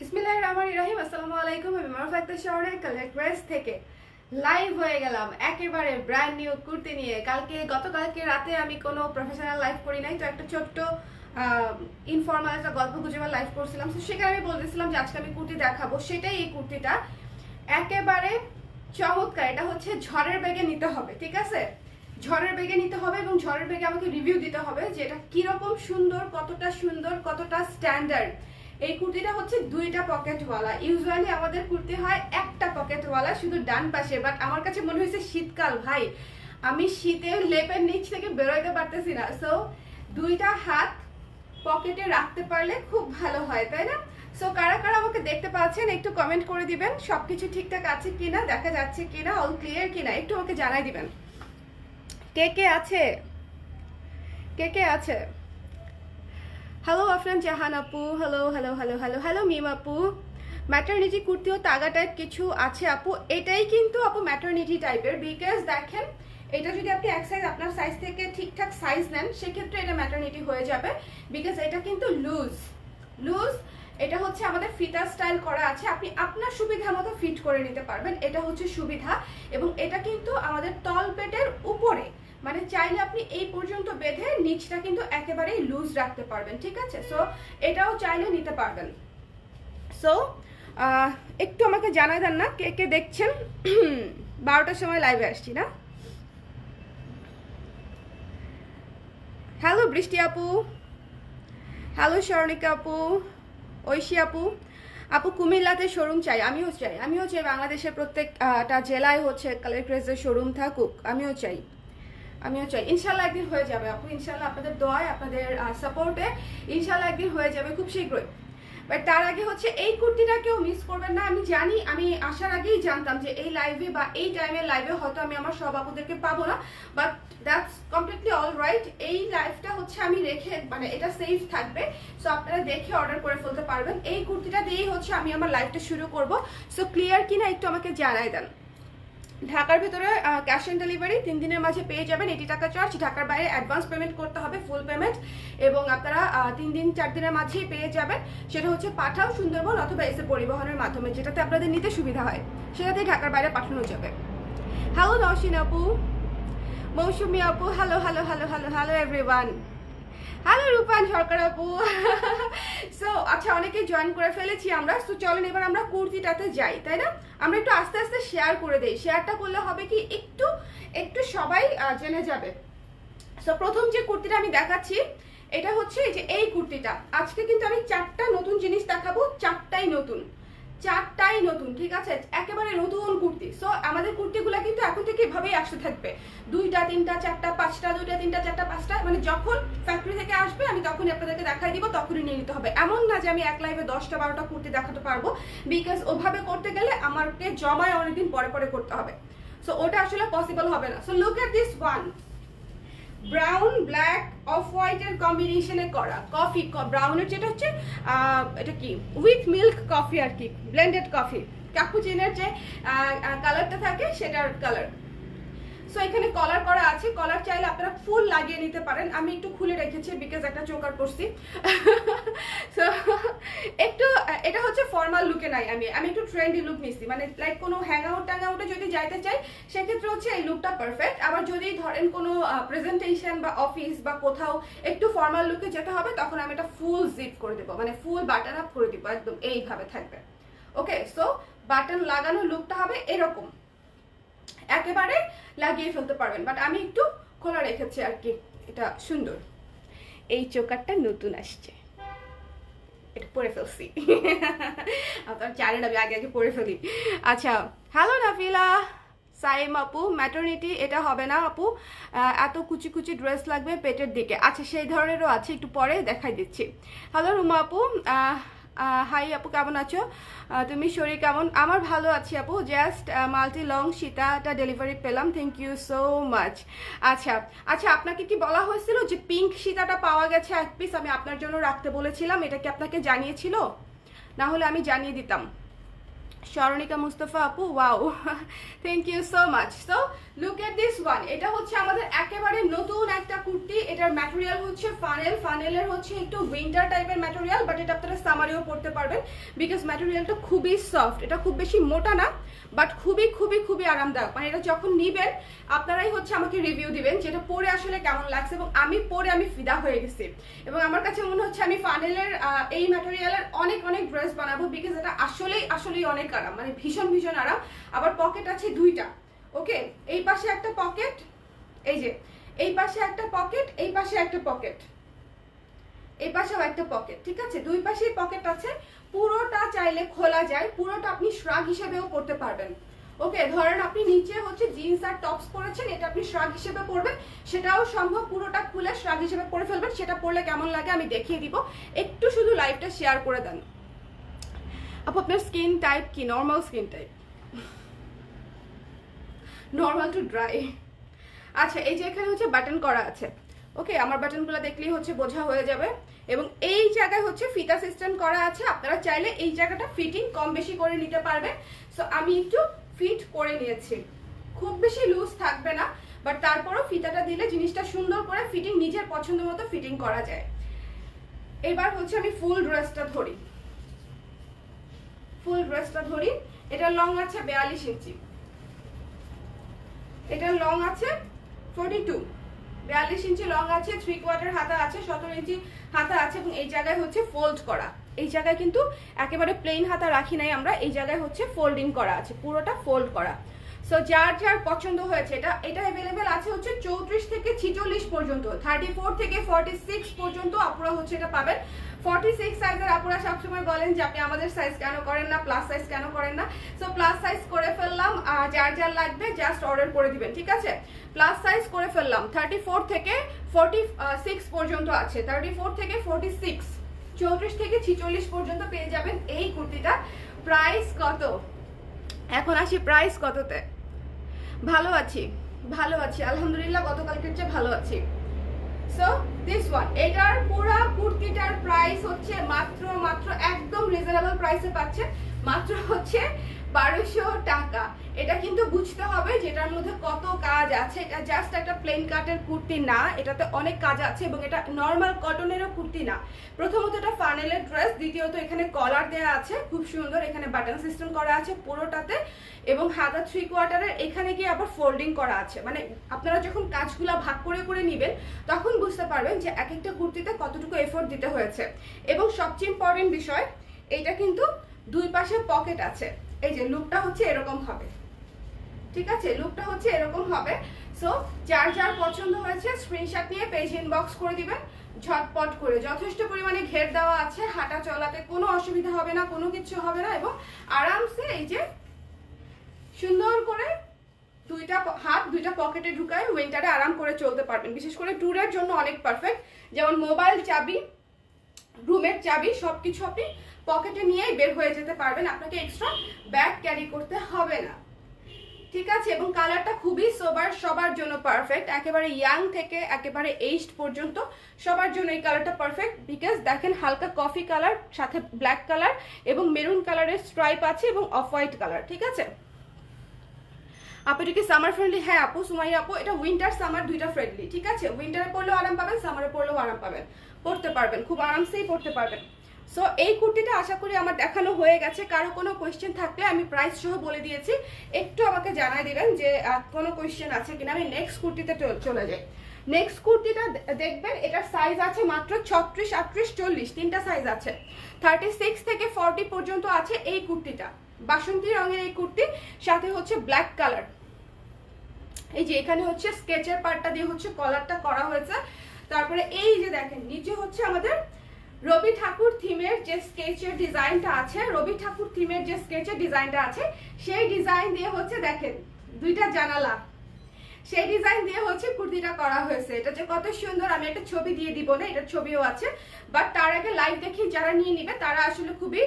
বিসমিল্লাহির রহমানির রহিম। আসসালামু আলাইকুম। আমি মারুফ আক্তার শহরের কালেক্টরেস থেকে লাইভ হয়ে গেলাম একেবারে ব্র্যান্ড নিউ কুর্তি নিয়ে। গতকালকে রাতে আমি কোনো প্রফেশনাল লাইভ করি নাই, তো একটা ছোট্ট ইনফর্মাল একটা গল্প গুজবের লাইভ করছিলাম। তো সেখানে আমি বলতেছিলাম যে আজকে আমি কুর্তি দেখাবো, সেটাই এই কুর্তিটা। একেবারে চমৎকার। এটা হচ্ছে ঝড়ের বেগে নিতে হবে, ঠিক আছে? ঝড়ের বেগে নিতে হবে এবং ঝড়ের বেগে আমাকে রিভিউ দিতে হবে যে এটা কিরকম সুন্দর, কতটা স্ট্যান্ডার্ড। এই কুর্তিটা হচ্ছে দুইটা পকেটওয়ালা। ইউজুয়ালি আমাদের কুর্তি হয় একটা পকেটওয়ালা, শুধু ডান পাশে। বাট আমার কাছে মনে হয়েছে শীতকাল ভাই, আমি শীতের লেপের নিচ থেকে বেরোইতে পারতেছি না। সো দুইটা হাত পকেটে রাখতে পারলে খুব ভালো হয়, তাই না? সো কারা কারা আমাকে দেখতে পাচ্ছেন একটু কমেন্ট করে দিবেন, সবকিছু ঠিকঠাক আছে কিনা, দেখা যাচ্ছে কিনা, অল ক্লিয়ার কিনা একটু আমাকে জানাই দিবেন। কে কে আছে, কে কে আছে? হ্যালো আফরান জাহান আপু, hello hello hello hello hello Mim আপু। ম্যাটারনিটি কুর্তি ও তাগা টাইপ কিছু আছে আপু, এটাই কিন্তু আপু ম্যাটারনিটি টাইপের। বিকজ দেখেন, এটা যদি আপনি এক সাইজ আপনার সাইজ থেকে ঠিকঠাক সাইজ নেন, সেক্ষেত্রে এটা ম্যাটারনিটি হয়ে যাবে। বিকজ এটা কিন্তু লুজ লুজ, এটা হচ্ছে আমাদের ফিতা স্টাইল করা আছে, আপনি আপনার সুবিধা মতো ফিট করে নিতে পারবেন, এটা হচ্ছে সুবিধা। এবং এটা কিন্তু আমাদের তল পেটের উপরে, মানে চাইলে আপনি এই পর্যন্ত বেঁধে নিচটা কিন্তু একেবারেই লুজ রাখতে পারবেন, ঠিক আছে? সো এটাও চাইলে নিতে পারবেন। সো একটু আমাকে জানাই দেন না কে কে দেখছেন। 12টার সময় লাইভে আসছি না। হ্যালো বৃষ্টি আপু, হ্যালো স্বর্ণিকা আপু, ঐশী আপু। আপু কুমিল্লাতে শোরুম চাই, আমিও চাই বাংলাদেশের প্রত্যেকটা জেলায় হচ্ছে কালেক্টরেসের শোরুম থাকুক, আমিও চাই। ইনশাল্লাহ একদিন হয়ে যাবে আপু, ইনশাল্লাহ আপনাদের দোয়ায়, আপনাদের সাপোর্টে ইনশাল্লাহ একদিন হয়ে যাবে খুব শীঘ্রই। বাট তার আগে হচ্ছে এই কুর্তিটা কেউ মিস করবেন না। আমি জানি, আমি আসার আগেই জানতাম যে এই লাইভে বা এই টাইমের লাইভে হয়তো আমি আমার সব আপুদেরকে পাবো না, but that's completely all right. এই লাইভটা হচ্ছে আমি রেখে, মানে এটা সেফ থাকবে, সো আপনারা দেখে অর্ডার করে ফেলতে পারবেন। এই কুর্তিটা দিয়েই হচ্ছে আমি আমার লাইভটা শুরু করব। সো ক্লিয়ার কিনা একটু আমাকে জানাই দেন। ঢাকার ভিতরে ক্যাশ অন ডেলিভারি 3 দিনের মাঝে পেয়ে যাবেন, 80 টাকা চার্জ। ঢাকার বাইরে অ্যাডভান্স পেমেন্ট করতে হবে, ফুল পেমেন্ট। এবং আপনারা 3 দিন 4 দিনের মাঝেই পেয়ে যাবেন। সেটা হচ্ছে পাঠাও, সুন্দরবন অথবা এসে পরিবহনের মাধ্যমে, যেটাতে আপনাদের নিতে সুবিধা হয়, সেটাতেই ঢাকার বাইরে পাঠানো যাবে। হ্যালো নওশিন আপু, মৌসুমি আপু, hello hello hello hello hello everyone. Hello Rupan Sarkar আপু। সো আচ্ছা, অনেকে জয়েন করে ফেলেছি আমরা। সো চলেন এবার আমরা কুর্তিটাতে যাই, তাই না? আমরা একটু আস্তে আস্তে শেয়ার করে দেই। শেয়ারটা করলে হবে কি, একটু একটু সবাই জেনে যাবে। সো প্রথম যে কুর্তিটা আমি দেখাচ্ছি, এটা হচ্ছে এই যে এই কুর্তিটা। আজকে কিন্তু আমি 4টা নতুন জিনিস দেখাবো, 4টাই নতুন, ঠিক আছে? একেবারে নতুন কুর্তি। সো আমাদের কুর্তিগুলো কিন্তু এখন থেকে এভাবেই আসতে থাকবে, 2টা 3টা 4টা 5টা, 2টা 3টা 4টা 5টা, মানে যখন ফ্যাক্টরি থেকে আসবে আমি তখনই আপনাদেরকে দেখাই দিব, তখনই নিয়ে নিতে হবে। এমন না যে আমি এক লাইভে 10টা 12টা কুর্তি দেখাতে পারবো, বিকজ ওভাবে করতে গেলে আমাকে জমায় অনেকদিন পরে পরে করতে হবে। সো ওটা আসলে পসিবল হবে না। So look at this one, brown black of হোয়াইটের কম্বিনেশনে করা কফি, ব্রাউনের যেটা হচ্ছে এটা কি উইথ মিল্ক কফি আর কি, ব্লেন্ডেড কফি, ক্যাপুচিনোর যে কালারটা থাকে সেটার কালার। সো এখানে কলার করা আছে, কলার চাইলে আপনারা ফুল লাগিয়ে নিতে পারেন। আমি একটু খুলে রেখেছি বিকজ একটা চোকার করছি। সো একটু এটা হচ্ছে ফর্মাল লুকে নাই, আমি একটু ট্রেন্ডি লুক নিচ্ছি, মানে লাইক কোনো হ্যাংআউট ট্যাংআউটে যদি যাইতে চাই সেক্ষেত্রে হচ্ছে এই লুকটা পারফেক্ট। আবার যদি ধরেন কোনো প্রেজেন্টেশন বা অফিস বা কোথাও একটু ফর্মাল লুকে যেতে হবে, তখন আমি এটা ফুল জিপ করে দেবো, মানে ফুল বাটন আপ করে দিব, একদম এইভাবে থাকবে। ওকে, সো বাটন লাগানো লুকটা হবে এরকম, একেবারে লাগিয়ে ফেলতে পারবেন। বাট আমি একটু খোলা রেখেছি আর কি, এটা সুন্দর। এই চোকারটা নতুন আসছে, এটা পরে ফেলছি। আপনার জানেন আমি আগে আগে পরে ফেলি। আচ্ছা, হ্যালো নাফিলা সাইম আপু, ম্যাটারনিটি এটা হবে না আপু, এত কুচি কুচি ড্রেস লাগবে পেটের দিকে। আচ্ছা, সেই ধরনেরও আছে, একটু পরে দেখাই দিচ্ছি। হ্যালো রুমা আপু, হাই আপু, কেমন আছো তুমি? শরীর কেমন? আমার ভালো আছি আপু, জাস্ট মাল্টি লং সীতাটা ডেলিভারি পেলাম, থ্যাংক ইউ সো মাচ। আচ্ছা আচ্ছা, আপনাকে কি বলা হয়েছিল যে পিঙ্ক সীতাটা পাওয়া গেছে 1 পিস, আমি আপনার জন্য রাখতে বলেছিলাম, এটা কি আপনাকে জানিয়েছিল? না হলে আমি জানিয়ে দিতাম। স্মরণিকা মুস্তফা আপু, wow, thank you so much. So look at this one, এটা হচ্ছে আমাদের একেবারে নতুন একটা কুর্তি। এটার ম্যাটেরিয়াল হচ্ছে ফানেলের হচ্ছে একটু উইন্টার টাইপের ম্যাটেরিয়াল, বাট এটা আপনারা সামারেও পরতে পারবেন বিকজ ম্যাটেরিয়ালটা খুবই সফট। এটা খুব বেশি মোটা না, বাট খুবই খুবই খুবই আরামদায়ক। মানে এটা যখন নিবেন আপনারাই হচ্ছে আমাকে রিভিউ দিবেন যেটা পরে আসলে কেমন লাগছে, এবং আমি পরে আমি ফিদা হয়ে গেছি। এবং আমার কাছে মনে হচ্ছে আমি ফানেলের এই ম্যাটেরিয়ালের অনেক অনেক ড্রেস বানাবো বিকজ এটা আসলেই অনেক আরাম, মানে ভীষণ ভীষণ আরাম। আবার পকেট আছে দুইটা, ওকে। এই পাশে একটা পকেট, এই যে এই পাশে একটা পকেট, এই পাশে একটা পকেট, এই পাশেও একটা পকেট, ঠিক আছে। দুই পাশেই পকেট আছে। পুরোটা চাইলে খোলা যায়, পুরোটা আপনি শ্রাগ হিসেবেও পরতে পারবেন, ওকে। ধরেন আপনি নিচে হচ্ছে জিন্স আর টপস পরেছেন, এটা আপনি শ্রাগ হিসেবে পরবেন, সেটাও সম্ভব। পুরোটা খুলে শ্রাগ হিসেবে পরে ফেলবেন, সেটা পরলে কেমন লাগে আমি দেখিয়ে দিব। একটু শুধু লাইভটা শেয়ার করে দেন। আপু আপনার স্কিন টাইপ কি? Normal skin type, normal to dry. আচ্ছা, এই যে এখানে হচ্ছে বাটন করা আছে, ওকে। আমার বাটনগুলো দেখলেই হচ্ছে বোঝা হয়ে যাবে। এবং এই জায়গায় হচ্ছে ফিতা সিস্টেম করা আছে, আপনারা চাইলে এই জায়গাটা ফিটিং কম বেশি করে নিতে পারবেন। সো আমি একটু ফিট করে নিয়েছি, খুব বেশি লুজ থাকবে না, বাট তারপরও ফিতাটা দিলে জিনিসটা সুন্দর করে ফিটিং নিজের পছন্দ মতো ফিটিং করা যায়। এবার হচ্ছে আমি ফুল ড্রেসটা ধরি, এটার লং আছে 42 ইঞ্চি, এটার লং আছে 42, 42 ইঞ্চি লং আছে, 3/4 হাতা আছে, 17 ইঞ্চি হাতা আছে। এবং এই জায়গায় হচ্ছে ফোল্ড করা, এই জায়গায় কিন্তু একেবারে প্লেন হাতা রাখি নাই আমরা, এই জায়গায় হচ্ছে ফোল্ডিং করা আছে, পুরোটা ফোল্ড করা। সো যার যার পছন্দ হয়েছে এটা অ্যাভেলেবেল আছে হচ্ছে 34 থেকে 46 পর্যন্ত, 34 থেকে 46 পর্যন্ত আপনারা হচ্ছে এটা পাবেন। 46 সাইজের আপনারা সবসময় বলেন যে আপনি আমাদের সাইজ কেন করেন না, প্লাস সাইজ কেন করেন না। সো প্লাস সাইজ করে ফেললাম, যার যার লাগবে জাস্ট অর্ডার করে দিবেন, ঠিক আছে। প্লাস সাইজ করে ফেললাম, 34 থেকে 46 পর্যন্ত আছে, 34 থেকে 46, 34 থেকে 46 পর্যন্ত পেয়ে যাবেন এই কুর্তিটা। প্রাইস কত? এখন আসি প্রাইস কততে। ভালো আছি আলহামদুলিল্লাহ, গতকালকের চেয়ে ভালো আছি। সো দিস ওয়ান, এটার পুরো কুর্তিটার প্রাইস হচ্ছে মাত্র একদম রিজনেবল প্রাইসে পাচ্ছেন, মাত্র হচ্ছে 1200 টাকা। এটা কিন্তু বুঝতে হবে যেটার মধ্যে কত কাজ আছে। এটা জাস্ট একটা প্লেন কাটের কুর্তি না, এটাতে অনেক কাজ আছে, এবং এটা নর্মাল কটনেরও কুর্তি না। প্রথমত এটা ফানেলের ড্রেস, দ্বিতীয়ত এখানে কলার দেয়া আছে খুব সুন্দর, এখানে বাটন সিস্টেম করা আছে পুরোটাতে, এবং হাতা 3/4 এখানে গিয়ে আবার ফোল্ডিং করা আছে। মানে আপনারা যখন কাজগুলো ভাগ করে করে নেবেন তখন বুঝতে পারবেন যে এক একটা কুর্তিতে কতটুকু এফোর্ট দিতে হয়েছে। এবং সবচেয়ে ইম্পর্টেন্ট বিষয়, এটা কিন্তু দুই পাশে পকেট আছে। এই যে লুকটা হচ্ছে এরকম হবে, ঠিক আছে, লুকটা হচ্ছে এরকম হবে। সো যার যার পছন্দ হয়েছে স্ক্রিনশট নিয়ে পেজ ইনবক্স করে দিবেন ঝটপট করে। যথেষ্ট পরিমাণে ঘের দেওয়া আছে, হাঁটা চলাতে কোনো অসুবিধা হবে না, কোনো কিছু হবে না, এবং আরামসে এই যে সুন্দর করে দুইটা হাত দুইটা পকেটে ঢুকায় উইন্টারে আরাম করে চলতে পারবেন। বিশেষ করে ট্যুরের জন্য অনেক পারফেক্ট। যেমন মোবাইল, চাবি, রুমের চাবি সবকিছু আপনি পকেটে নিয়েই বের হয়ে যেতে পারবেন, আপনাকে এক্সট্রা ব্যাগ ক্যারি করতে হবে না, ঠিক আছে। এবং কালারটা খুবই সোবার, সবার জন্য পারফেক্ট, একেবারে ইয়াং থেকে একেবারে এইজড পর্যন্ত সবার জন্য এই কালারটা পারফেক্ট। বিকজ দেখেন হালকা কফি কালার, সাথে ব্ল্যাক কালার এবং মেরুন কালারের স্ট্রাইপ আছে, এবং অফ হোয়াইট কালার, ঠিক আছে। আপু এটা কি সামার ফ্রেন্ডলি? হ্যাঁ আপু, সুমাইয়া আপু, এটা উইন্টার সামার দুইটা ফ্রেন্ডলি, ঠিক আছে। উইন্টারে পরলেও আরাম পাবেন, সামারে পরলেও আরাম পাবেন, পরতে পারবেন, খুব আরামসেই পরতে পারবেন। সো এই কুর্তিটা আশা করি আমার দেখানো হয়ে গেছে। কারো কোনো কোয়েশ্চেন থাকলে আমি প্রাইস সহ বলে দিয়েছি, একটু আমাকে জানাই দিবেন যে কোনো কোয়েশ্চেন আছে কিনা। আমি নেক্সট কুর্তিতে চলে যাই। নেক্সট কুর্তিটা দেখবেন, এটার সাইজ আছে মাত্র 36, 38, 40, তিনটা সাইজ আছে। 36 থেকে 40 পর্যন্ত আছে এই কুর্তিটা, বাসন্তী রঙের এই কুর্তি, সাথে হচ্ছে ব্ল্যাক কালার। এই যে এখানে হচ্ছে স্কেচের পার্টটা দিয়ে হচ্ছে কলারটা করা হয়েছে। তারপরে এই যে দেখেন নিচে হচ্ছে আমাদের রবি ঠাকুর থিমের যে স্কেচের ডিজাইনটা আছে, রবি ঠাকুর থিমের যে স্কেচের ডিজাইনটা আছে সেই ডিজাইন দিয়ে হচ্ছে দেখেন দুইটা জানালা, সেই ডিজাইন দিয়ে হচ্ছে কুর্তিটা করা হয়েছে। এটা যে কত সুন্দর, আমি একটা ছবি দিয়ে দিব না, এটার ছবিও আছে, বাট তার আগে লাইভ দেখি যারা নিয়ে নিবে তারা আসলে খুবই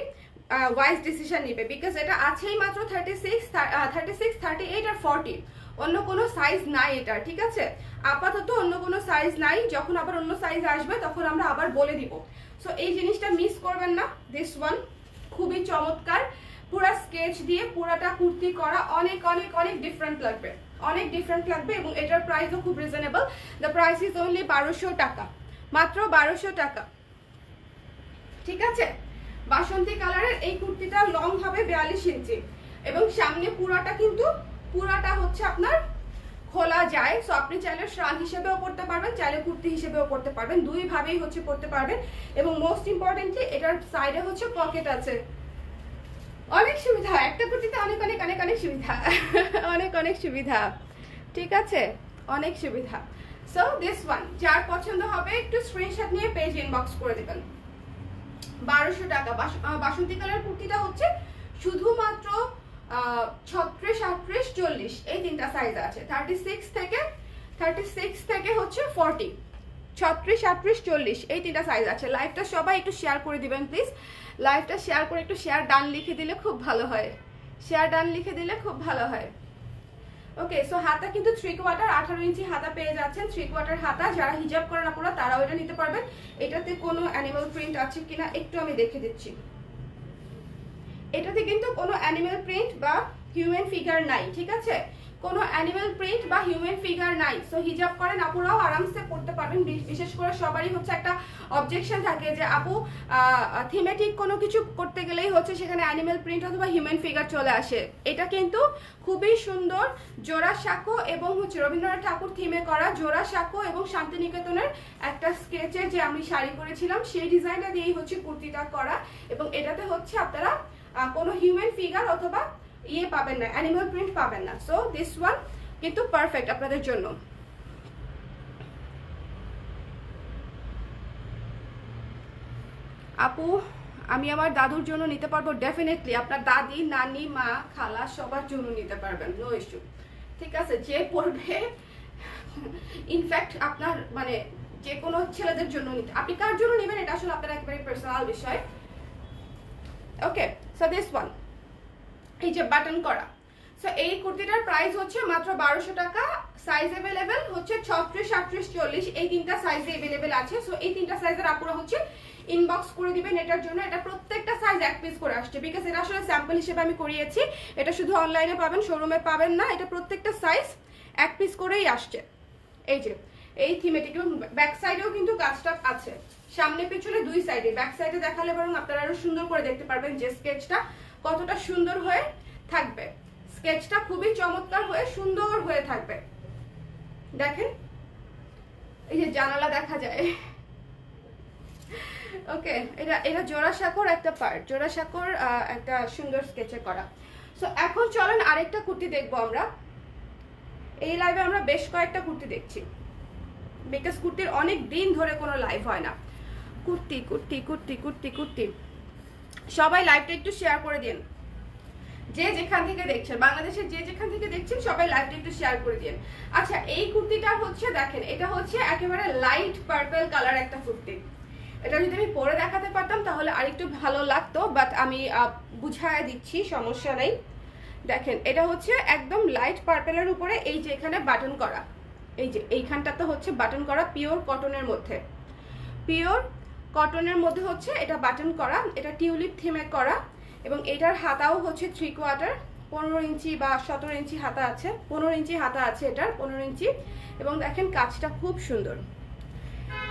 ওয়াইজ ডিসিশন নিবে। বিকজ এটা আছেই মাত্র 36, 38 আর 40, অন্য কোনো সাইজ নাই এটা, ঠিক আছে। আপাতত অন্য কোনো সাইজ নাই, যখন আবার অন্য সাইজ আসবে তখন আমরা আবার বলে দিব। সো এই জিনিসটা মিস করবেন না। দিস ওয়ান খুবই চমৎকার, পুরা স্কেচ দিয়ে পুরাটা কুর্তি করা, অনেক অনেক অনেক ডিফারেন্ট লাগবে। অনেক ডিফারেন্ট লাগবে এবং এটার প্রাইসও খুব reasonable. The price is only 1200 টাকা, মাত্র 1200 টাকা। ঠিক আছে, বাসন্তী কালারের এই কুর্তিটা লং হবে 42 ইঞ্চি এবং সামনে পুরাটা হচ্ছে আপনার খোলা যায়। সো আপনি চাইলে শ্রাগ হিসেবেও পড়তে পারবেন, চাইলে কুর্তি হিসেবেও পড়তে পারবেন, দুই ভাবেই হচ্ছে পড়তে পারবেন। এবং মোস্ট ইম্পর্টেন্টলি এটার সাইডে হচ্ছে পকেট আছে, অনেক সুবিধা। একটা কুর্তিতে অনেক অনেক অনেক অনেক সুবিধা অনেক অনেক সুবিধা। ঠিক আছে, অনেক সুবিধা। সো দিস ওয়ান যার পছন্দ হবে একটু স্ক্রিনশট নিয়ে পেজ ইনবক্স করে দেবেন। 1200 টাকা। বাসন্তী কালার কুর্তিটা হচ্ছে শুধুমাত্র 36, 38, 40 এই তিনটা সাইজ আছে। 36 থেকে হচ্ছে 40, 36, 38, 40 এই তিনটা সাইজ আছে। লাইভটা সবাই একটু শেয়ার করে দিবেন প্লিজ। লাইভটা শেয়ার করে একটু শেয়ার ডান লিখে দিলে খুব ভালো হয়, শেয়ার ডান লিখে দিলে খুব ভালো হয়। ওকে, সো হাতা কিন্তু 3/4 18 ইঞ্চি হাতা পেয়ে যাচ্ছেন। 3/4 হাতা, যারা হিজাব করে না পুরো তারাও এটা নিতে পারবেন। এটাতে কোনো অ্যানিমাল প্রিন্ট আছে কিনা একটু আমি দেখে দিচ্ছি। এটাতে কিন্তু কোনো অ্যানিমাল প্রিন্ট বা হিউম্যান ফিগার নাই। ঠিক আছে, কোনো অ্যানিমাল প্রিন্ট বা হিউম্যান ফিগার নাই। সো হিজাব করেন আপুরাও আরামসে পড়তে পারবেন। বিশেষ করে সবারই হচ্ছে একটা অবজেকশন থাকে যে আপু থিমেটিক কোনো কিছু করতে গেলেই হচ্ছে সেখানে অ্যানিমাল প্রিন্ট অথবা হিউম্যান ফিগার চলে আসে। এটা কিন্তু খুবই সুন্দর জোড়া সাঁকো এবং হচ্ছে রবীন্দ্রনাথ ঠাকুর থিমে করা জোড়া সাঁকো এবং শান্তিনিকেতনের একটা স্কেচের যে আমি শাড়ি করেছিলাম সেই ডিজাইনটা দিয়েই হচ্ছে কুর্তিটা করা। এবং এটাতে হচ্ছে আপনারা কোনো হিউম্যান ফিগার অথবা ইয়ে পাবেন না, অ্যানিমাল প্রিন্ট পাবেন না। সো দিস ওয়ান কিন্তু পারফেক্ট আপনাদের জন্য। আপু আমি আমার দাদুর জন্য নিতে পারবো, ডেফিনেটলি আপনার দাদি, নানি, মা, খালা সবার জন্য নিতে পারবেন, নো ইস্যু। ঠিক আছে, যে পড়বে ইনফ্যাক্ট আপনার মানে যে কোনো ছেলেদের জন্য নিতে, আপনি কার জন্য নেবেন এটা আসলে আপনার একেবারে পার্সোনাল বিষয়। ওকে, সো দিস ওয়ান এই যে বাটন করা। সো এই কুর্তিটার প্রাইস হচ্ছে মাত্র 1200 টাকা। সাইজ अवेलेबल হচ্ছে 36, 38, 40 এই তিনটা সাইজে अवेलेबल আছে। সো এই তিনটা সাইজের আপুরা হচ্ছে ইনবক্স করে দিবেন এটার জন্য। এটা প্রত্যেকটা সাইজ এক পিস করে আসছে, বিকজ এটা আসলে স্যাম্পল হিসেবে আমি করিয়েছি। এটা শুধু অনলাইনে পাবেন, শোরুমে পাবেন না। এটা প্রত্যেকটা সাইজ এক পিস করেই আসছে। এই যে এই থিমেটিক এবং ব্যাক সাইডেও কিন্তু কাজটা আছে, সামনে পিছনে দুই সাইডে। ব্যাক সাইডে দেখালে বরং আপনারা আরো সুন্দর করে দেখতে পারবেন যে স্কেচটা কতটা সুন্দর হয়ে থাকবে। স্কেচটা খুবই চমৎকার হয়ে সুন্দর হয়ে থাকবে। দেখেন এই যে জানালা দেখা যায়। ওকে, এটা জোড়া সাঁকোর একটা পার্ট, জোড়া সাঁকোর একটা সুন্দর স্কেচে করা। সো এখন চলেন আরেকটা কুর্তি দেখবো আমরা। এই লাইভে আমরা বেশ কয়েকটা কুর্তি দেখছি, বিকজ কুর্তির অনেক দিন ধরে কোনো লাইভ হয় না। কুর্তি কুর্তি কুর্তি কুর্তি কুর্তি সবাই লাইভটা একটু শেয়ার করে দিন, যে যেখান থেকে দেখছেন, বাংলাদেশের যে যেখান থেকে দেখছেন সবাই লাইভটা একটু শেয়ার করে দিন। আচ্ছা, এই কুর্তিটা হচ্ছে দেখেন, এটা হচ্ছে একেবারে লাইট পার্পল কালার একটা কুর্তি। এটা যদি আমি পরে দেখাতে পারতাম তাহলে আরেকটু ভালো লাগতো, বাট আমি বুঝায় দিচ্ছি, সমস্যা নেই। দেখেন এটা হচ্ছে একদম লাইট পার্পলের উপরে এই যে এখানে বাটন করা, এই যে এইখানটাতে হচ্ছে বাটন করা, পিওর কটনের মধ্যে, পিওর কটনের মধ্যে হচ্ছে এটা বাটন করা। এটা টিউলিপ থিমে করা এবং এটার হাতাও হচ্ছে 3/4 15 ইঞ্চি বা 17 ইঞ্চি হাতা আছে, 15 ইঞ্চি হাতা আছে এটার, 15 ইঞ্চি। এবং দেখেন কাজটা খুব সুন্দর,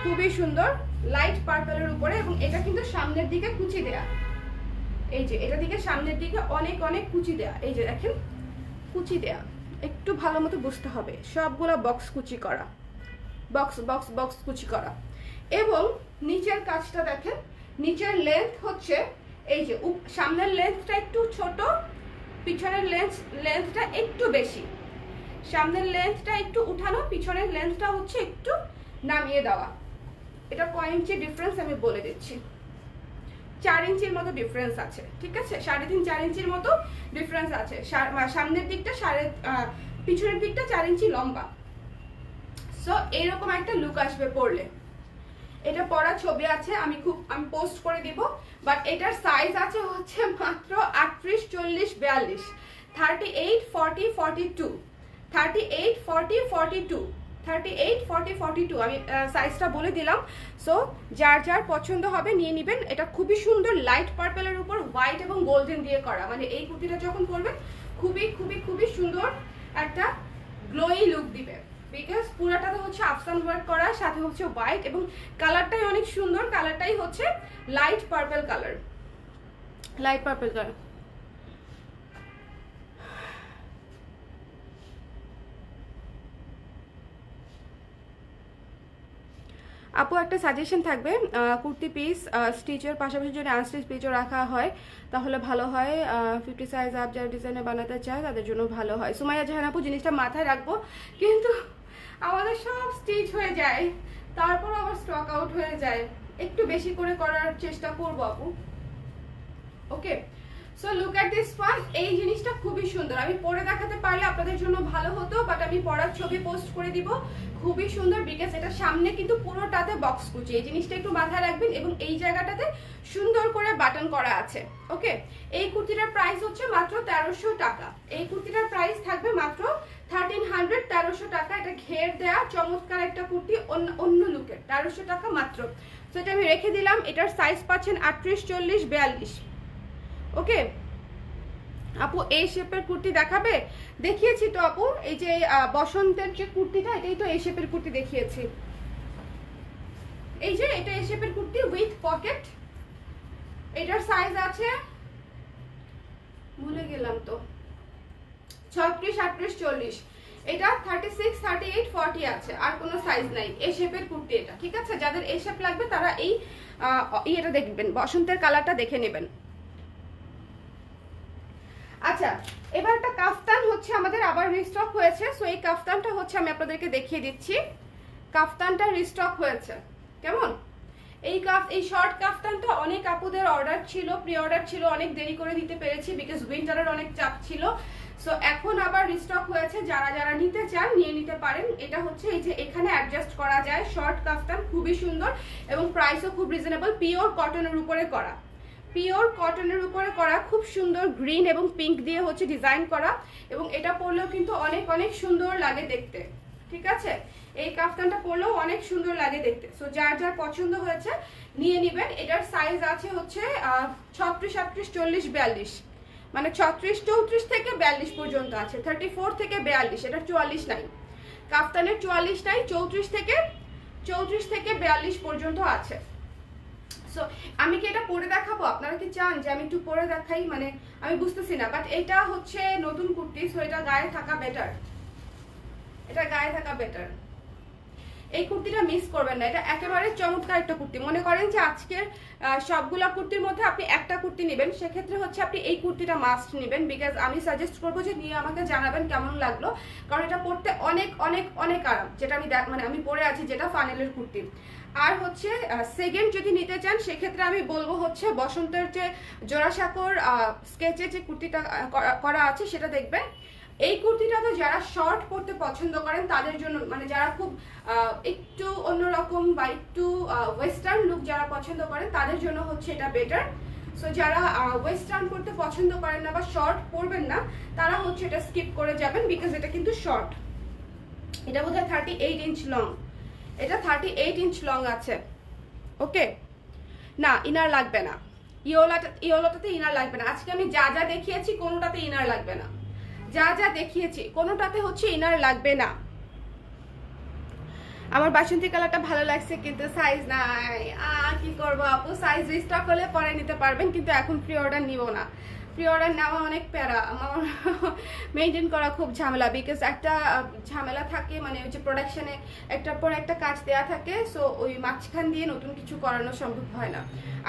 খুবই সুন্দর লাইট পার্পলের উপরে। এবং এটা কিন্তু সামনের দিকে কুচি দেয়া, এই যে এটা দিকে সামনের দিকে অনেক অনেক কুচি দেয়া, এই যে দেখেন কুচি দেয়া, একটু ভালো মতো বুঝতে হবে। সবগুলো বক্স কুচি করা, বক্স বক্স বক্স কুচি করা। এবং নিচের কাজটা দেখেন, নিচের লেন্থ হচ্ছে এই যে সামনের লেন্থটা একটু ছোট, পিছনের লেন্থটা একটু বেশি। সামনের লেন্থটা একটু উঠানো, পিছনের লেন্থটা হচ্ছে একটু নামিয়ে দেওয়া। এটা কয় ইঞ্চি ডিফারেন্স আমি বলে দিচ্ছি, 4 ইঞ্চির মতো ডিফারেন্স আছে। ঠিক আছে, 3.5 4 ইঞ্চির মতো ডিফারেন্স আছে। সামনের দিকটা পিছনের দিকটা 4 ইঞ্চি লম্বা। সো এইরকম একটা লুক আসবে পরলে। এটা পরা ছবি আছে, আমি পোস্ট করে দিব। বাট এটার সাইজ আছে হচ্ছে মাত্র 38, 40, 42, 38, 40, 42, 38, 40, 42, 38, 40, 42 আমি সাইজটা বলে দিলাম। সো যার যার পছন্দ হবে নিয়ে নেবেন। এটা খুবই সুন্দর লাইট পার্পলের উপর হোয়াইট এবং গোল্ডেন দিয়ে করা, মানে এই কুর্তিটা যখন পরবেন খুবই খুবই খুবই সুন্দর একটা গ্লোই লুক দিবে, বিকজ পুরাটাতে হচ্ছে আফসান ওয়ার্ক করা, সাথে হচ্ছে হোয়াইট, এবং কালারটাই অনেক সুন্দর। কালারটাই হচ্ছে light purple colour, light purple colour. আপু একটা সাজেশন থাকবে, কুর্তি পিস স্টিচের পাশাপাশি যদি আনস্টিচ পিচও রাখা হয় তাহলে ভালো হয়। 50 সাইজ আপ যারা ডিজাইনে বানাতে চায় তাদের জন্য ভালো হয়। সুমাইয়া জাহান আপু, জিনিসটা মাথায় রাখবো, কিন্তু আমাদের সব স্টিচ হয়ে যায়, তারপর আবার স্টক আউট হয়ে যায়। একটু বেশি করে করার চেষ্টা করবো আপু। Okay, so look at this one. এই জিনিসটা খুবই সুন্দর, আমি পরে দেখাতে পারলে আপনাদের জন্য ভালো হতো, বাট আমি পরার ছবি পোস্ট করে দিব। খুবই সুন্দর, বিকজ এটা সামনে কিন্তু পুরোটাতে বক্স কুচি, এই জিনিসটা একটু মাথায় রাখবেন। এবং এই জায়গাটাতে সুন্দর করে বাটন করা আছে। ওকে, এই কুর্তিটার প্রাইস হচ্ছে মাত্র 1300 টাকা। এই কুর্তিটার প্রাইস থাকবে মাত্র 1300, 1300 টাকা। এটা ঘের দেয়া চমৎকার একটা কুর্তি, অন্য লুকের, 1300 টাকা মাত্র। তো এটা আমি রেখে দিলাম। এটার সাইজ পাচ্ছেন 38, 40, 42। ওকে আপু, এই শেপের কুর্তি দেখাবে? দেখিয়েছি তো আপু, এই যে বসন্তের যে কুর্তিটা, এটাই তো এই শেপের কুর্তি দেখিয়েছি। এই যে এটা এই শেপের কুর্তি উইথ পকেট। এটার সাইজ আছে, ভুলে গেলাম তো, 36, 38, 40। এটা 36, 38, 40 আছে, আর কোনো সাইজ নাই। এই শেপের কুর্তি এটা, ঠিক আছে? যাদের এই শেপ লাগবে তারা এই এটা দেখবেন, বসন্তের কালারটা দেখে নেবেন। আচ্ছা, এবার একটা কাফতান হচ্ছে আমাদের আবার রিস্টক হয়েছে। সো এই কাফতানটা হচ্ছে আমি আপনাদেরকে দেখিয়ে দিচ্ছি। কাফতানটা রিস্টক হয়েছে, কেমন? এই শর্ট কাফতানটা অনেক আপুদের অর্ডার ছিল, প্রি অর্ডার ছিল, অনেক দেরি করে দিতে পেরেছি বিকজ উইন্টারের অনেক চাপ ছিল। সো এখন আবার রিস্টক হয়েছে, যারা যারা নিতে চান নিয়ে নিতে পারেন। এটা হচ্ছে এই যে এখানে অ্যাডজাস্ট করা যায়, শর্ট কাফতান, খুবই সুন্দর এবং প্রাইসও খুব রিজনেবল। পিওর কটনের উপরে করা, পিওর কটনের উপরে করা, খুব সুন্দর গ্রিন এবং পিঙ্ক দিয়ে হচ্ছে ডিজাইন করা, এবং এটা পরলেও কিন্তু অনেক অনেক সুন্দর লাগে দেখতে, ঠিক আছে? এই কাফতানটা পরলেও অনেক সুন্দর লাগে দেখতে। সো যার যার পছন্দ হয়েছে নিয়ে নেবেন। এটার সাইজ আছে হচ্ছে 36, 38, 40, 42, মানে 36, 34 থেকে 42 পর্যন্ত আছে। 34 থেকে 42, এটা 44 নাই, কাফতানের 44 নাই, 34 থেকে 42 পর্যন্ত আছে। সো আমি কি এটা পরে দেখাবো? আপনারা কি চান যে আমি একটু পরে দেখাই? মানে আমি বুঝতেছি না, বাট এটা হচ্ছে নতুন কুর্তি, সো এটা গায়ে থাকা বেটার, এটা গায়ে থাকা বেটার। এই কুর্তিটা মিস করবেন না, এটা একেবারে চমৎকার একটা কুর্তি। মনে করেন যে আজকের সবগুলা কুর্তির মধ্যে আপনি একটা কুর্তি নেবেন, সেক্ষেত্রে হচ্ছে আপনি এই কুর্তিটা মাস্ট নেবেন, বিকজ আমি সাজেস্ট করবো যে নিয়ে আমাকে জানাবেন কেমন লাগলো, কারণ এটা পরতে অনেক অনেক অনেক আরাম। যেটা আমি মানে আমি পরে আছি, যেটা ফানেলের কুর্তি। আর হচ্ছে সেকেন্ড যদি নিতে চান সেক্ষেত্রে আমি বলবো হচ্ছে বসন্তের যে জোড়াসাঁকোর স্কেচে যে কুর্তিটা করা আছে সেটা দেখবেন। এই কুর্তিটা তো যারা শর্ট পরতে পছন্দ করেন তাদের জন্য, মানে যারা খুব একটু অন্যরকম বা একটু ওয়েস্টার্ন লুক যারা পছন্দ করেন তাদের জন্য হচ্ছে এটা বেটার। সো যারা ওয়েস্টার্ন পরতে পছন্দ করেন না বা শর্ট পরবেন না, তারা হচ্ছে এটা স্কিপ করে যাবেন, বিকজ এটা কিন্তু শর্ট। এটা বোধহয় 38 ইঞ্চ লং, এটা 38 ইঞ্চ লং আছে। ওকে, না ইনার লাগবে না, ইয়োলাটাতে ইনার লাগবে না। আজকে আমি যা যা দেখিয়েছি কোনোটাতে ইনার লাগবে না, যা যা দেখিয়েছি কোনোটাতে হচ্ছে ইনার লাগবে না। আমার বাসন্তী কালারটা ভালো লাগছে কিন্তু সাইজ নাই, কি করবো আপু? সাইজ রিস্টক হলে পরে নিতে পারবেন, কিন্তু এখন প্রি অর্ডার নিব না। প্রি অর্ডার নেওয়া অনেক প্যারা, আমার মেনটেন করা খুব ঝামেলা, বিকজ একটা ঝামেলা থাকে, মানে ওই যে প্রোডাকশনে একটার পর একটা কাজ দেওয়া থাকে। সো ওই মাঝখান দিয়ে নতুন কিছু করানো সম্ভব হয় না।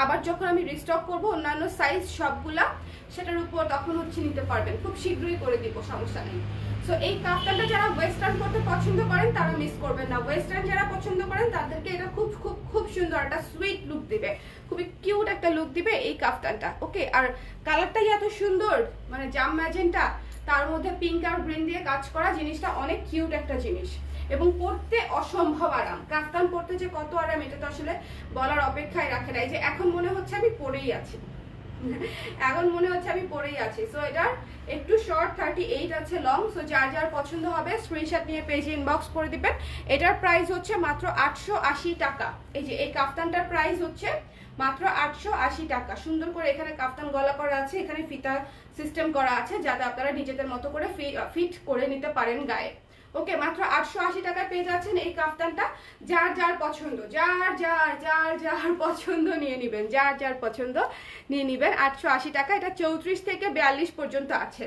আবার যখন আমি রিস্টক করব অন্যান্য সাইজ সবগুলা, সেটার উপর তখন হচ্ছে নিতে পারবেন, খুব শীঘ্রই করে দিব, সমস্যা নেই। সো এই কাফতানটা যারা ওয়েস্টার্ন করতে পছন্দ করেন তারা মিস করবেন না। ওয়েস্টার্ন যারা পছন্দ করেন তাদেরকে এটা খুব খুব খুব সুন্দর একটা সুইট লুক দিবে, খুবই কিউট একটা লুক দিবে এই কাফতানটা। ওকে, আর কালারটাই এত সুন্দর, মানে জাম ম্যাজেন্টা, তার মধ্যে পিঙ্ক আর গ্রিন দিয়ে কাজ করা, জিনিসটা অনেক কিউট একটা জিনিস এবং পরতে অসম্ভব আরাম। কাফতান পরতে যে কত আরাম এটা তো আসলে বলার অপেক্ষায় রাখে না। এই যে এখন মনে হচ্ছে আমি পরেই আছি, এখন মনে হচ্ছে আমি পরেই আছি। সো এটার একটু শর্ট 38 আছে লং। সো যার যার পছন্দ হবে স্ক্রিনশট নিয়ে পেজে ইনবক্স করে দিবেন। এটার প্রাইস হচ্ছে মাত্র 880 টাকা। এই যে এই কাফতানটার প্রাইস হচ্ছে মাত্র 880 টাকা। সুন্দর করে এখানে কাফতান গলা করা আছে, এখানে ফিতা সিস্টেম করা আছে যাতে আপনারা নিজেদের মতো করে ফিট করে নিতে পারেন গায়ে। ওকে, মাত্র 880 টাকায় পেয়ে যাচ্ছেন এই কাফতানটা। যার যার পছন্দ, যার যার যার যার পছন্দ নিয়ে নেবেন, যার যার পছন্দ নিয়ে নেবেন। 880 টাকা, এটা 34 থেকে 42 পর্যন্ত আছে,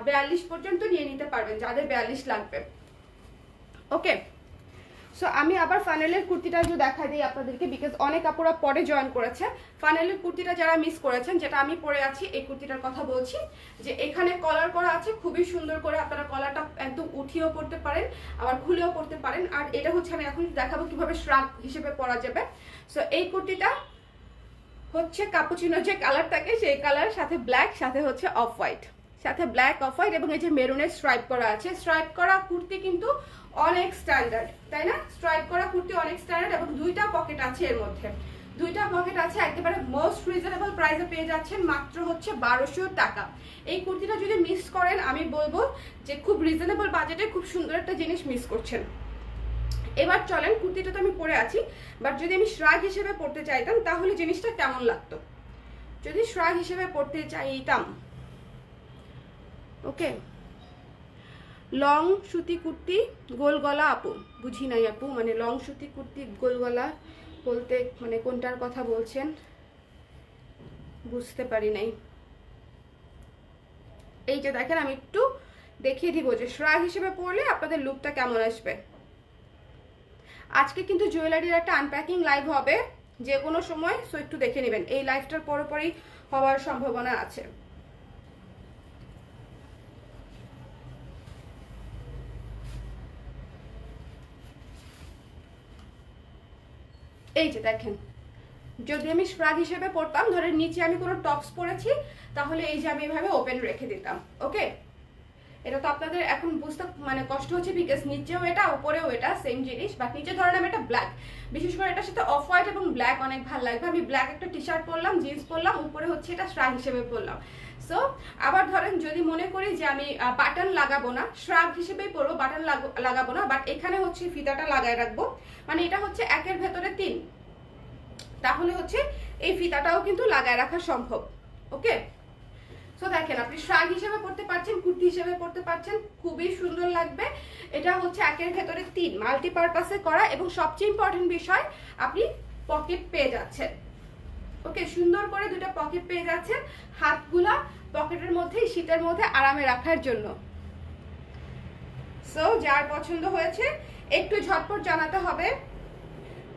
42 পর্যন্ত নিয়ে নিতে পারবেন যাদের 42 লাগবে। ওকে, সো আমি আবার ফানেলের কুর্তিটা একটু দেখাই দিই আপনাদেরকে, বিকজ অনেক আপুরা পরে জয়েন করেছে। ফানেলের কুর্তিটা যারা মিস করেছেন, যেটা আমি পরে আছি, এই কুর্তিটার কথা বলছি, যে এখানে কলার করা আছে খুবই সুন্দর করে, আপনারা কলারটা একদম উঠিয়েও পরতে পারেন, আবার খুলেও পরতে পারেন। আর এটা হচ্ছে আমি এখন দেখাবো কিভাবে শ্রাগ হিসেবে পরা যাবে। সো এই কুর্তিটা হচ্ছে কাপুচিনো যে কালার থাকে সেই কালার, সাথে ব্ল্যাক, সাথে হচ্ছে অফ হোয়াইট, সাথে ব্ল্যাক অফ হোয়াইট, এবং এই যে মেরুনের স্ট্রাইপ করা আছে। স্ট্রাইপ করা কুর্তি কিন্তু অনেক স্ট্যান্ডার্ড, তাই না? স্ট্রাইপ করা কুর্তি অনেক স্ট্যান্ডার্ড, এবং দুইটা পকেট আছে এর মধ্যে, দুইটা পকেট আছে। একেবারে মোস্ট রিজনেবল প্রাইসে পেয়ে যাচ্ছেন, মাত্র হচ্ছে 1200 টাকা। এই কুর্তিটা যদি মিস করেন, আমি বলবো যে খুব রিজনেবল বাজেটে খুব সুন্দর একটা জিনিস মিস করছেন। এবার চলেন, কুর্তিটা তো আমি পরে আছি, বাট যদি আমি শ্রাগ হিসেবে পড়তে চাইতাম তাহলে জিনিসটা কেমন লাগতো, যদি শ্রাগ হিসেবে পড়তে চাইতাম। ওকে, লং সুতি কুর্তি গোল গলা, আপু বুঝি নাই আপু, মানে লং সুতি কুর্তি গোল গলা বলতে মানে কোনটার কথা বলছেন বুঝতে পারি নাই। এই যে দেখেন, আমি একটু দেখিয়ে দিব যে শ্রাগ হিসেবে পরলে আপনাদের লুকটা কেমন আসবে। আজকে কিন্তু জুয়েলারির একটা আনপ্যাকিং লাইভ হবে যে কোনো সময়, সো একটু দেখে নেবেন, এই লাইভটার পরপরই হওয়ার সম্ভাবনা আছে। এই যে দেখেন, যদি আমি শ্রাগ হিসেবে পরতাম, ধরেন নিচে আমি কোনো টপস পরেছি, তাহলে এই যে আমি এভাবে ওপেন রেখে দিতাম। ওকে, এটা তো আপনাদের এখন বুঝতে মানে কষ্ট হচ্ছে, বিকজ নিচেও এটা উপরেও এটা সেম জিনিস, বাট নিচে ধরেন আমি এটা ব্ল্যাক, বিশেষ করে এটার সাথে অফ হোয়াইট এবং ব্ল্যাক অনেক ভালো লাগবে। আমি ব্ল্যাক একটা টি শার্ট পরলাম, জিন্স পরলাম, উপরে হচ্ছে এটা শ্রাগ হিসেবে পরলাম। সো আবার ধরেন যদি মনে করি যে আমি বাটন লাগাবো না, শ্রাগ হিসেবেই পরবো, বাটন লাগাবো না, বাট এখানে হচ্ছে ফিতাটা লাগায় রাখবো, মানে এটা হচ্ছে 1-এর ভেতরে 3, তাহলে হচ্ছে এই ফিতাটাও কিন্তু লাগায় রাখা সম্ভব। ওকে, সো দেখেন, আপনি শ্রাগ হিসেবে পড়তে পারছেন, কুর্তি হিসেবে পড়তে পারছেন, খুবই সুন্দর লাগবে। এটা হচ্ছে 1-এর ভেতরে 3, মাল্টিপারপাসে করা, এবং সবচেয়ে ইম্পর্টেন্ট বিষয় আপনি পকেট পেয়ে যাচ্ছেন। ওকে, সুন্দর করে দুটো পকেট পেয়ে যাচ্ছেন, হাতগুলা পকেটের মধ্যে শীতের মধ্যে আরামে রাখার জন্য। সো যার পছন্দ হয়েছে একটু ঝটপট জানাতে হবে।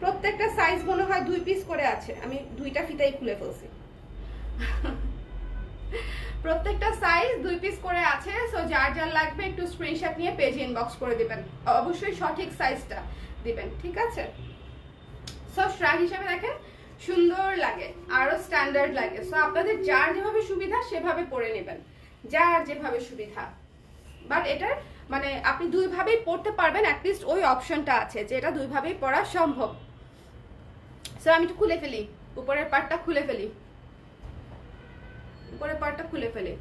প্রত্যেকটা সাইজ মনে হয় 2 পিস করে আছে, আমি 2টা ফিতাই খুলে ফেলছি। প্রত্যেকটা সাইজ 2 পিস করে আছে। সো যার যার লাগবে একটু স্ক্রিনশট নিয়ে পেজে ইনবক্স করে দিবেন, অবশ্যই সঠিক সাইজটা দিবেন, ঠিক আছে? সো শ্রাগ হিসেবে দেখেন সুন্দর লাগে, আরো স্ট্যান্ডার্ড লাগে। সো আপনাদের যার যেভাবে সুবিধা সেভাবে পরে নেবেন, যার যেভাবে সুবিধা। বাট এটার মানে আপনি 2 ভাবেই পড়তে পারবেন, অ্যাটলিস্ট ওই অপশনটা আছে যে এটা 2 ভাবেই পড়া সম্ভব। সো আমি একটু খুলে ফেলি, উপরের পার্টটা খুলে ফেলি, উপরের পার্টটা খুলে ফেলি।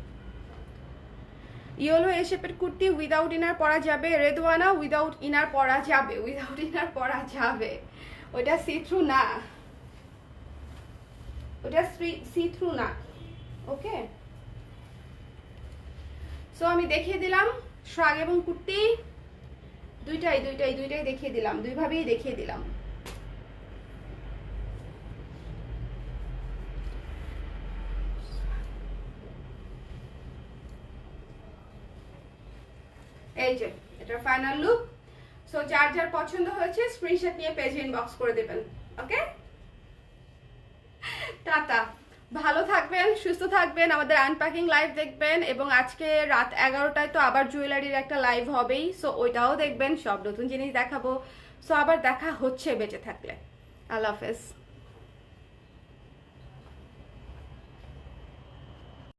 ইয়েলো এ শেপের কুর্তি উইদাউট ইনার পরা যাবে, রেদওয়ানা উইদাউট ইনার পরা যাবে, উইদাউট ইনার পরা যাবে, ওইটা সি থ্রু না, ওটা সি থ্রু না। ওকে, সো আমি দেখিয়ে দিলাম শ্রাগ এবং কুর্তি দুইটাই দেখিয়ে দিলাম, 2 ভাবেই দেখিয়ে দিলাম। এই যে এটার ফাইনাল লুক। সো যার যার পছন্দ হয়েছে স্ক্রিনশট নিয়ে পেজে ইনবক্স করে দেবেন। ওকে, টাটা, ভালো থাকবেন, সুস্থ থাকবেন, আমাদের আনপ্যাকিং লাইভ দেখবেন, এবং আজকে রাত 11টায় তো আবার জুয়েলারির একটা লাইভ হবেই, সো ওইটাও দেখবেন, সব নতুন জিনিস দেখাবো। সো আবার দেখা হচ্ছে বেঁচে থাকলে। আল্লাহ হাফেজ।